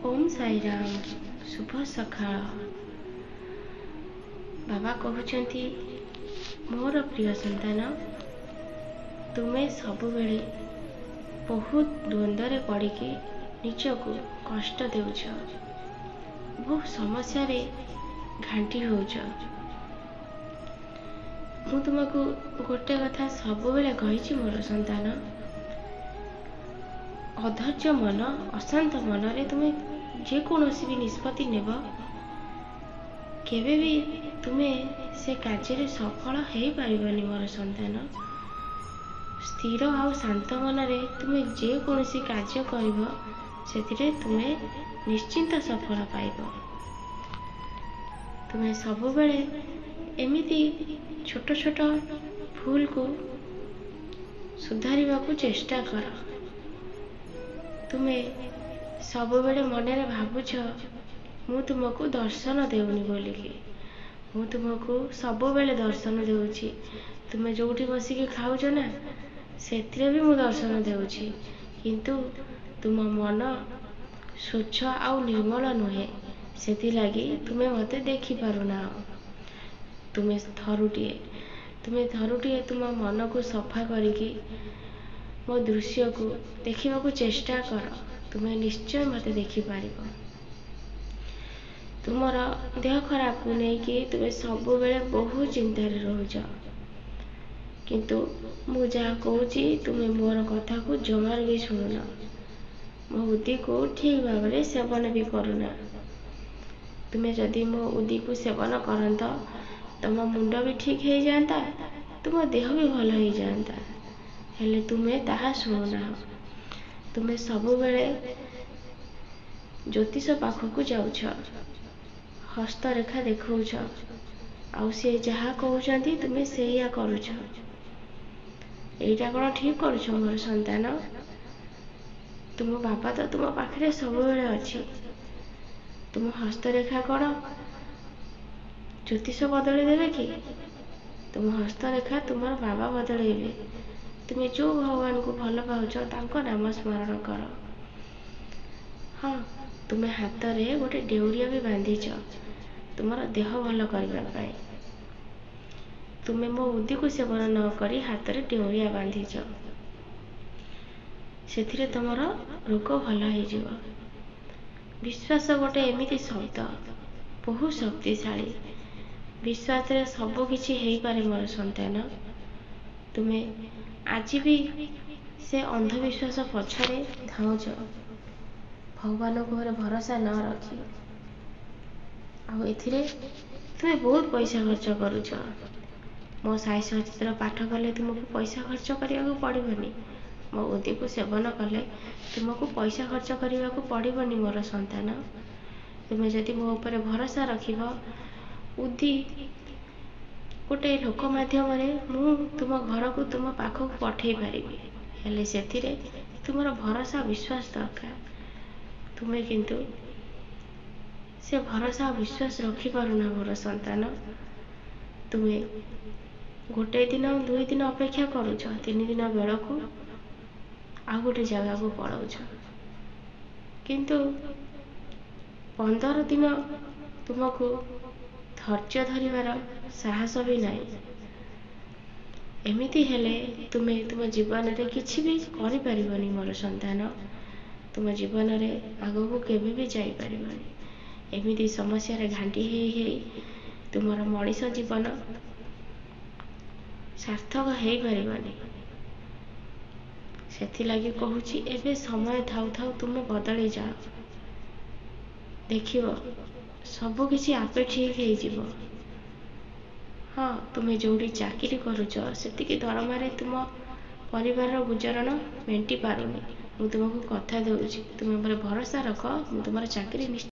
ओम साई राम। शुभ सकाळ। बाबा कहते मोर प्रिय संतान, तुम्हें सबुबले बहुत द्वंद्व पड़ निजक कष्ट देउछ, बहुत समस्या रे घांटी होउछ। मु तुमको गोटे कथा सबुबले कहिछि मोर संतान, अधैर्य मन अशांत मन रे तुम्हें जेकोसी भी निष्पत्ति नेब केबे भी तुम्हें से कार्य सफल हो पारिबनी मोर संतान। स्थिर आउ शांत मन रे तुम्हें जेकोसी कार्य करिब सेतिरे तुम्हें निश्चिंत सफल पाइब। तुम्हें सबुबले एमिति छोट छोट भूल को सुधारिबा को चेष्टा कर। तुम्हें सबुबले मनरे भावुछ मु तुमको दर्शन देउनी बोलिकी, मु तुमको सबुबले दर्शन देउछि। तुम्हें जोठी बसिकी खाउछ ना सेथिरे भी मु दर्शन देउछि, किंतु तुम मन स्वच्छ आउ निर्मल नुहे, सेति लागी तुम्हें मते देखि पारुना। तुम्हें थरुटिए तुम मन को सफा करिकी मो दृश्य को देखा चेष्टा कर, तुम्हें निश्चय मते देखि पारिबो। तुमर देह खराब को लेकिन तुम्हें सबुबले बहुत चिंता रोच, किंतु मु जहाँ कहूँ तुम्हें मोर कथा को जमार भी शुणुना, मो बुद्धि को ठीक भाव में सेवन भी करुना। तुम्हें जदि मो बुद्धि को सेवन करत तुम मुंड भी ठीक हो जाता, तुम देह भी भल हो जाता, हेले तुम्हें ताहा शुणुना। तुम्हें सबुबले ज्योतिष पाखक जाऊछ, हस्तरेखा देखौछ, आउ सी जहाँ कहते तुम्हें से करुछ। एटा कौन ठीक करुछ मोर संतान? तुम बाबा तो तुम पाखे सबुबले अच्छी। तुम हस्तरेखा कौन ज्योतिष बदल देवे कि? तुम हस्तरेखा तुम बाबा बदलैबे। तुम्हें जो भगवान को भल पाउछ तांको नाम स्मरण कर। हाँ, तुम्हें हाथ रे गोटे डेउरिया भी बांधिच तुमर देह भल करने। तुम्हें मो बुद्धि को सेवन न करी हाथ रे डेउरिया बांधिच, सेथिरे तुमर रोग भल हो। विश्वास गोटे एमिति शब्द बहुत शक्तिशाली। विश्वास रे सब किछि हेई पारे मोर संतान। तुम्हें आज भी से अंधविश्वास पछरे धाउछ, भगवान को भरोसा न रखी, आउ एथिरे तुम्हें बहुत पैसा खर्च करुछ। मो साई सचित्र पाठ कले तुमको पैसा खर्च करने को पड़बनी, मो बुद्धि को सेवन कले तुमको पैसा खर्च करने को पड़बनी मोर संतान। तुम्हें जदि मो ऊपर भरोसा रखिब, बुद्धि गोटे लोक माध्यम मु तुम घर को तुम पाखक पठे पारि, हेले सेथिरे तुमर भरोसा विश्वास दरकार। तुम्हें किंतु से भरोसा विश्वास रखि पारुना मोर संतान। तुम्हें गोटे दिन 2 दिन अपेक्षा करुछ, 3 दिन बेल को आ गोटे जगह को पलाउछ, किंतु 15 दिन तुमको धैर्य धरिबार साहस भी नहीं। एमिति हेले तुम्हें तुम जीवन रे किछि भी करि परिबनी मोर संतान। तुम जीवन रे आगो को केबे भी जाई परिबनी। एमिति समस्या रे घांटी हेई तुमर मनीष जीवन सार्थक हेई परिबनी। सेथि लागि कहूछि एबे समय थाउ थाउ तुम बदली जाओ, देखियो सब किछि आपे ठीक हेई जिवो। हाँ, तुम्हें जोड़ी चाकरी करुच सेतिकी दरमारे तुम परिवार गुजरण मेंटी पारुनी। मु तुमको कथा देउछि, तुम भरोसा रख, मु तुमर चाकरी